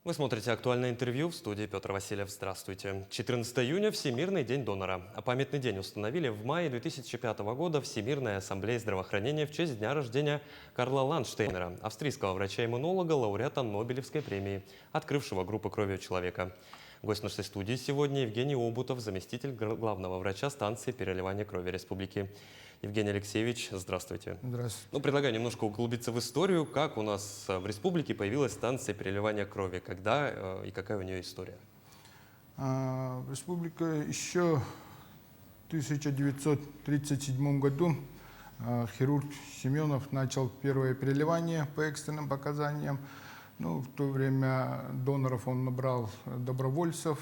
Вы смотрите «Актуальное интервью», в студии Петр Васильев. Здравствуйте. 14 июня – Всемирный день донора. А памятный день установили в мае 2005 года Всемирная ассамблея здравоохранения в честь дня рождения Карла Ландштейнера, австрийского врача-иммунолога, лауреата Нобелевской премии, открывшего группы крови у человека. Гость нашей студии сегодня Евгений Обутов, заместитель главного врача станции переливания крови Республики. Евгений Алексеевич, здравствуйте. Здравствуйте. Предлагаю немножко углубиться в историю, как у нас в республике появилась станция переливания крови, когда и какая у нее история. Республика еще в 1937 году хирург Семенов начал первое переливание по экстренным показаниям. В то время доноров он набрал добровольцев.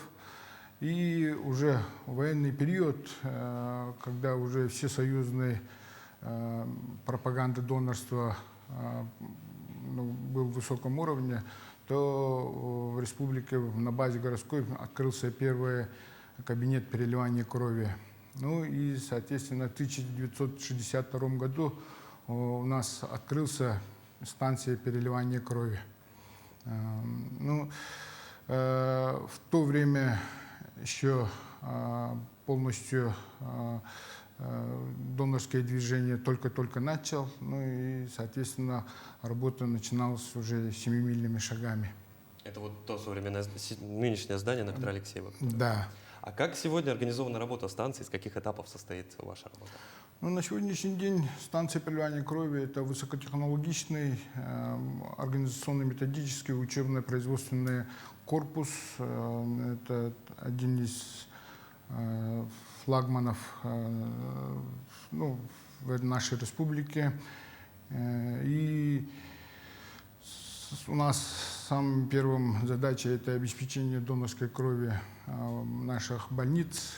И уже в военный период, когда уже всесоюзная пропаганда донорства был в высоком уровне, то в республике на базе городской открылся первый кабинет переливания крови. И, соответственно, в 1962 году у нас открылся станция переливания крови. В то время еще полностью донорское движение только-только начал, и, соответственно, работа начиналась уже семимильными шагами. Это вот то современное, нынешнее здание на Петра Алексеева? Да. А как сегодня организована работа станции, из каких этапов состоит ваша работа? На сегодняшний день станция переливания крови – это высокотехнологичный организационно-методический учебно-производственный корпус. Это один из флагманов в нашей республике. И у нас самым первым задачей – это обеспечение донорской крови наших больниц.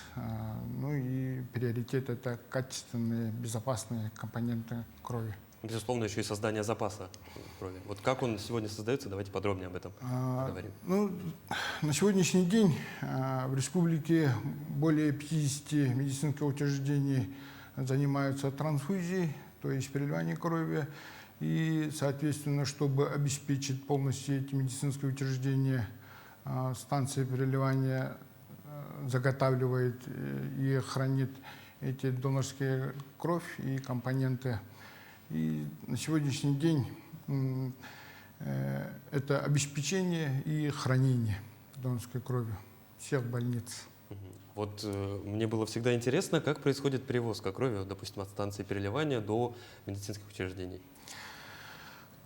И приоритет – это качественные, безопасные компоненты крови. Безусловно, еще и создание запаса крови. Вот как он сегодня создается, давайте подробнее об этом поговорим. На сегодняшний день в республике более 50 медицинских учреждений занимаются трансфузией, то есть переливанием крови. И, соответственно, чтобы обеспечить полностью эти медицинские учреждения, станция переливания заготавливает и хранит эти донорские кровь и компоненты. И на сегодняшний день это обеспечение и хранение донорской крови всех больниц. Вот мне было всегда интересно, как происходит перевозка крови, допустим, от станции переливания до медицинских учреждений.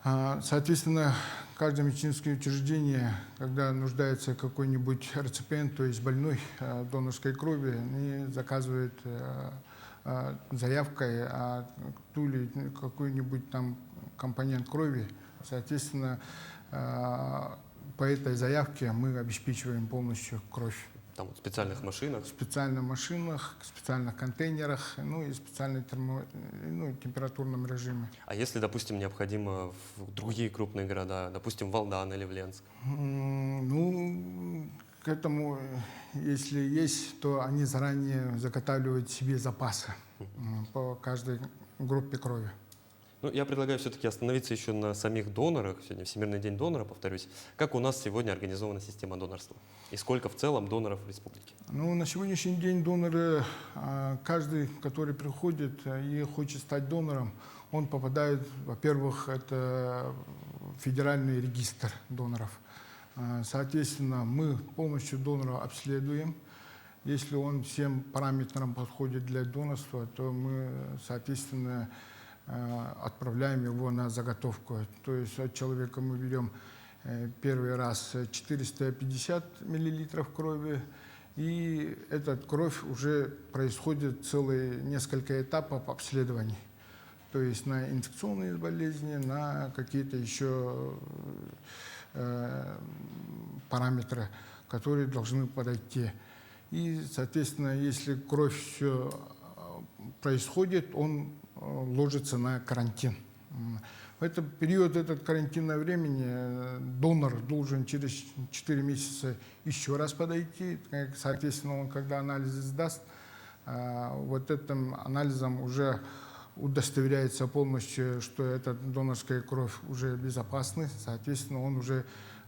Соответственно, каждое медицинское учреждение, когда нуждается какой-нибудь реципиент, то есть больной донорской крови, они заказывают заявкой ту или какой-нибудь там компонент крови. Соответственно, по этой заявке мы обеспечиваем полностью кровь. Там вот в специальных машинах? В специальных машинах, в специальных контейнерах, и в специальном температурном режиме. А если, допустим, необходимо в другие крупные города, допустим, в Алдан или в Ленск? К этому, если есть, то они заранее заготавливают себе запасы по каждой группе крови. Я предлагаю все-таки остановиться еще на самих донорах. Сегодня Всемирный день донора, повторюсь. Как у нас сегодня организована система донорства? И сколько в целом доноров в республике? На сегодняшний день доноры, каждый, который приходит и хочет стать донором, он попадает, во-первых, это федеральный регистр доноров. Соответственно, мы полностью донора обследуем. Если он всем параметрам подходит для донорства, то мы, соответственно, отправляем его на заготовку. То есть от человека мы берем первый раз 450 мл крови, и эта кровь уже происходит целые несколько этапов обследований. То есть на инфекционные болезни, на какие-то еще параметры, которые должны подойти. И, соответственно, если кровь все происходит, он ложится на карантин. В этот период, этот карантинное времени, донор должен через 4 месяца еще раз подойти. Соответственно, он, когда анализы сдаст, вот этим анализом уже удостоверяется полностью, что эта донорская кровь уже безопасна. Соответственно, он уже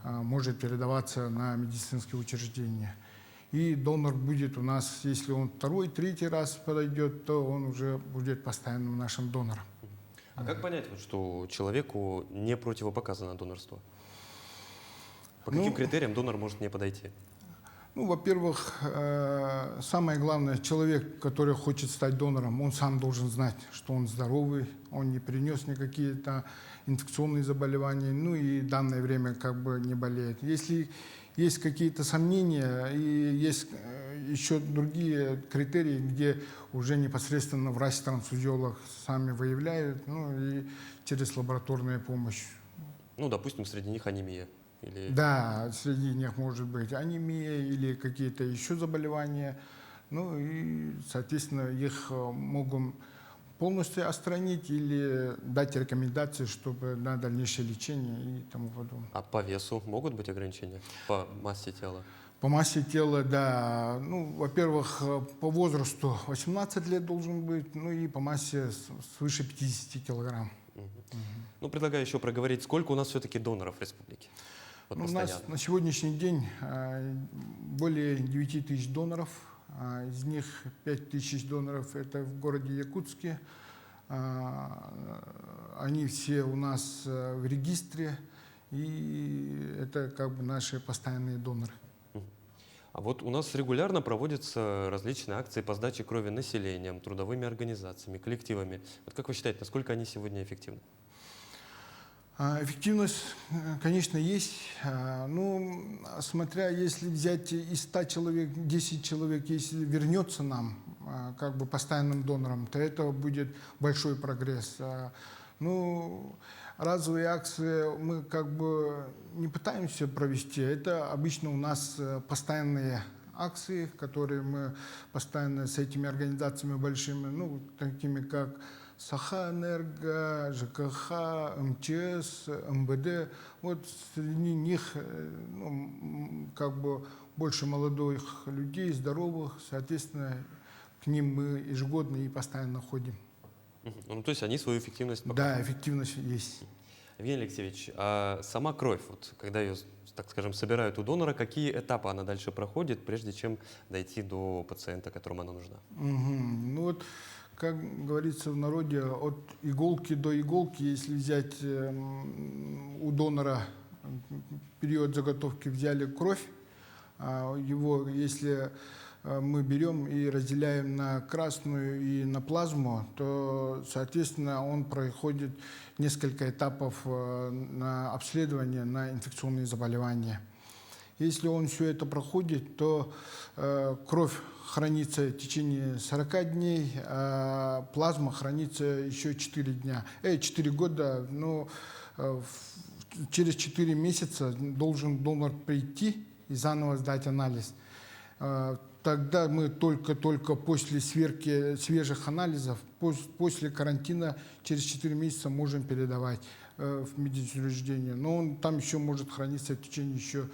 может передаваться на медицинские учреждения. И донор будет у нас, если он второй, третий раз подойдет, то он уже будет постоянным нашим донором. А как понять, вот, что человеку не противопоказано донорство? По каким критериям донор может не подойти? Ну, во-первых, самое главное, человек, который хочет стать донором, он сам должен знать, что он здоровый, он не принес никакие-то инфекционные заболевания, ну и в данное время как бы не болеет. Если есть какие-то сомнения и есть еще другие критерии, где уже непосредственно врач-трансфузиолог сами выявляют, ну и через лабораторную помощь. Ну, допустим, среди них анемия. Или... Да, среди них может быть анемия или какие-то еще заболевания. Ну и, соответственно, их могут полностью отстранить или дать рекомендации, чтобы на дальнейшее лечение и тому подобное. А по весу могут быть ограничения? По массе тела? По массе тела, да. Ну, во-первых, по возрасту 18 лет должен быть, ну и по массе свыше 50 килограмм. Ну, предлагаю еще проговорить, сколько у нас все-таки доноров в республике? Вот Ну, у нас на сегодняшний день более 9 тысяч доноров. Из них 5 тысяч доноров это в городе Якутске. Они все у нас в регистре, и это как бы наши постоянные доноры. А вот у нас регулярно проводятся различные акции по сдаче крови населением, трудовыми организациями, коллективами. Вот как вы считаете, насколько они сегодня эффективны? Эффективность, конечно, есть. Ну, смотря, если взять из 100 человек, 10 человек, если вернется нам, как бы постоянным донором, то это будет большой прогресс. Ну, разовые акции мы как бы не пытаемся провести. Это обычно у нас постоянные акции, которые мы постоянно с этими организациями большими, ну, такими как Сахаэнерго, ЖКХ, МЧС, МВД. Вот среди них ну, как бы больше молодых людей, здоровых. Соответственно, к ним мы ежегодно и постоянно ходим. Ну, то есть они свою эффективность показывают? Да, эффективность есть. Евгений Алексеевич, а сама кровь, вот, когда ее, так скажем, собирают у донора, какие этапы она дальше проходит, прежде чем дойти до пациента, которому она нужна? Ну вот, как говорится в народе, от иголки до иголки, если взять у донора период заготовки, взяли кровь, его, если мы берем и разделяем на красную и на плазму, то, соответственно, он проходит несколько этапов на обследование на инфекционные заболевания. Если он все это проходит, то кровь хранится в течение 40 дней, а плазма хранится еще 4 дня. 4 года, но через 4 месяца должен донор прийти и заново сдать анализ. Тогда мы только после сверки свежих анализов, после карантина, через 4 месяца можем передавать в медицинское учреждение. Но он там еще может храниться в течение еще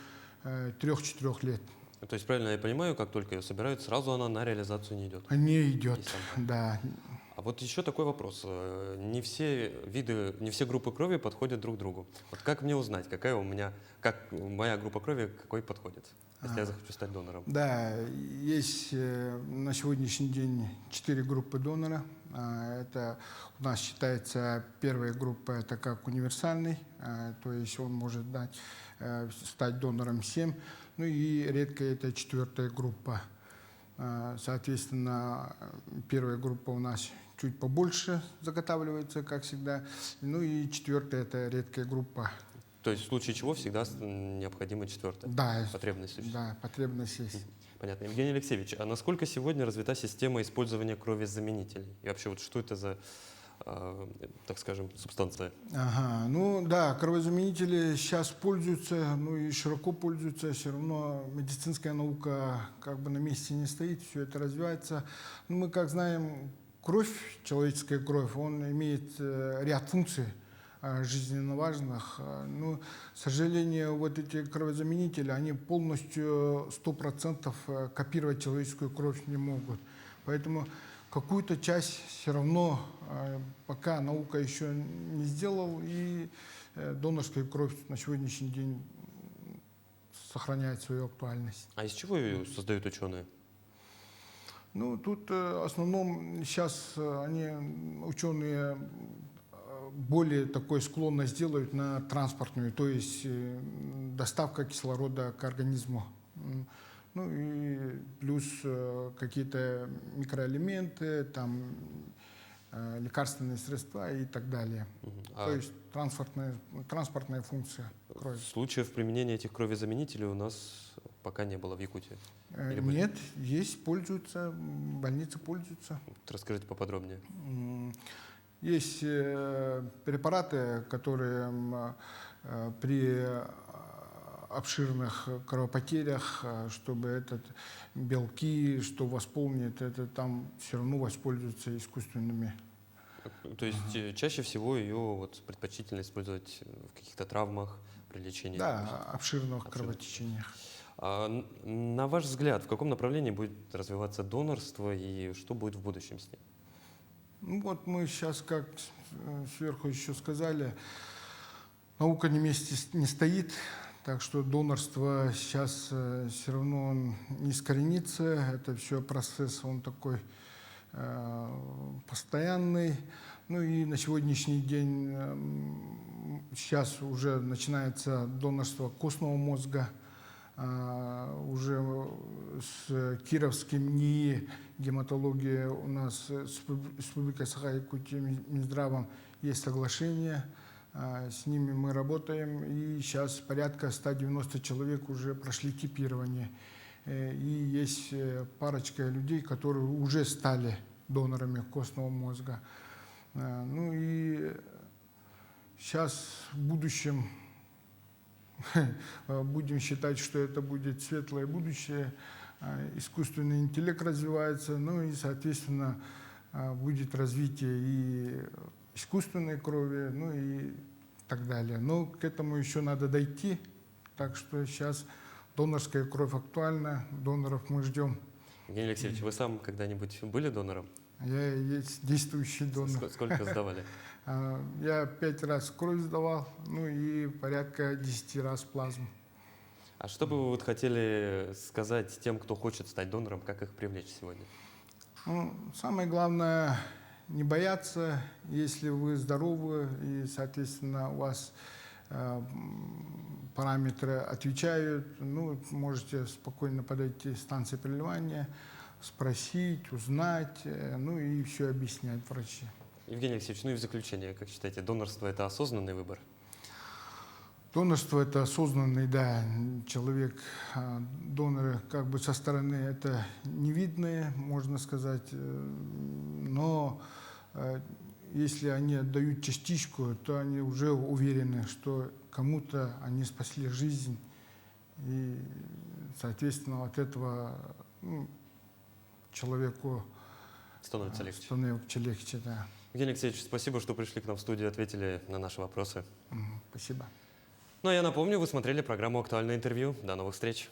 3-4 лет. То есть, правильно я понимаю, как только ее собирают, сразу она на реализацию не идет? Не идет, да. А вот еще такой вопрос. Не все виды, не все группы крови подходят друг другу. Вот как мне узнать, какая у меня, как моя группа крови, какой подходит, если я захочу стать донором? Да, есть на сегодняшний день 4 группы донора. Это у нас считается первая группа, это как универсальный, то есть он может стать донором 7. Ну и редко это 4-я группа. Соответственно, первая группа у нас чуть побольше заготавливается, как всегда. Ну и 4-я это редкая группа. То есть в случае чего всегда необходима 4-я? Да, потребность существует? Да, потребность есть. Понятно. Евгений Алексеевич, а насколько сегодня развита система использования крови-заменителей? И вообще, вот что это за, так скажем, субстанция? Ага, ну да, кровозаменители сейчас пользуются, ну и широко пользуются. Все равно медицинская наука как бы на месте не стоит, все это развивается. Ну, мы как знаем, кровь, человеческая кровь, он имеет ряд функций жизненно важных. Но, к сожалению, вот эти кровозаменители, они полностью 100% копировать человеческую кровь не могут. Поэтому какую-то часть все равно, пока наука еще не сделала, и донорская кровь на сегодняшний день сохраняет свою актуальность. А из чего ее создают ученые? Ну, тут в основном сейчас ученые более такой склонность делают на транспортную, то есть доставка кислорода к организму. Ну и плюс какие-то микроэлементы, там лекарственные средства и так далее. А То есть транспортная функция крови. случаев применения этих кровезаменителей у нас пока не было в Якутии. Или были? Нет, есть, пользуются, больницы пользуются. Вот расскажите поподробнее. Есть препараты, которые при обширных кровопотерях, чтобы белки, что восполнит, это там все равно воспользуются искусственными. То есть чаще всего ее вот предпочтительно использовать в каких-то травмах при лечении? Да, обширных кровотечениях. На ваш взгляд, в каком направлении будет развиваться донорство и что будет в будущем с ним? Ну вот мы сейчас, как сверху еще сказали, наука на месте не стоит, так что донорство сейчас все равно не искоренится. Это все процесс, он такой постоянный. Ну и на сегодняшний день сейчас уже начинается донорство костного мозга. Уже с Кировским НИИ гематологии у нас с Республикой Саха-Якутия Минздравом есть соглашение. С ними мы работаем. И сейчас порядка 190 человек уже прошли типирование. И есть парочка людей, которые уже стали донорами костного мозга. Ну и сейчас в будущем будем считать, что это будет светлое будущее. Искусственный интеллект развивается, ну и, соответственно, будет развитие и искусственной крови, ну и так далее. Но к этому еще надо дойти, так что сейчас донорская кровь актуальна, доноров мы ждем. Евгений Алексеевич, вы сам когда-нибудь были донором? Я и есть действующий донор. Сколько сдавали? Я 5 раз кровь сдавал, ну и порядка 10 раз плазму. А что бы вы вот хотели сказать тем, кто хочет стать донором, как их привлечь сегодня? Ну, самое главное не бояться, если вы здоровы и, соответственно, у вас параметры отвечают, ну, можете спокойно подойти к станции переливания, спросить, узнать, ну и все объяснять врачи. Евгений Алексеевич, ну и в заключение, как считаете, донорство – это осознанный выбор? Донорство – это осознанный, да, человек. Доноры как бы со стороны это невидные, можно сказать, но если они отдают частичку, то они уже уверены, что кому-то они спасли жизнь, и, соответственно, от этого человеку Становится легче. становится легче, да. Евгений Алексеевич, спасибо, что пришли к нам в студию и ответили на наши вопросы. Спасибо. Ну а я напомню, вы смотрели программу «Актуальное интервью». До новых встреч!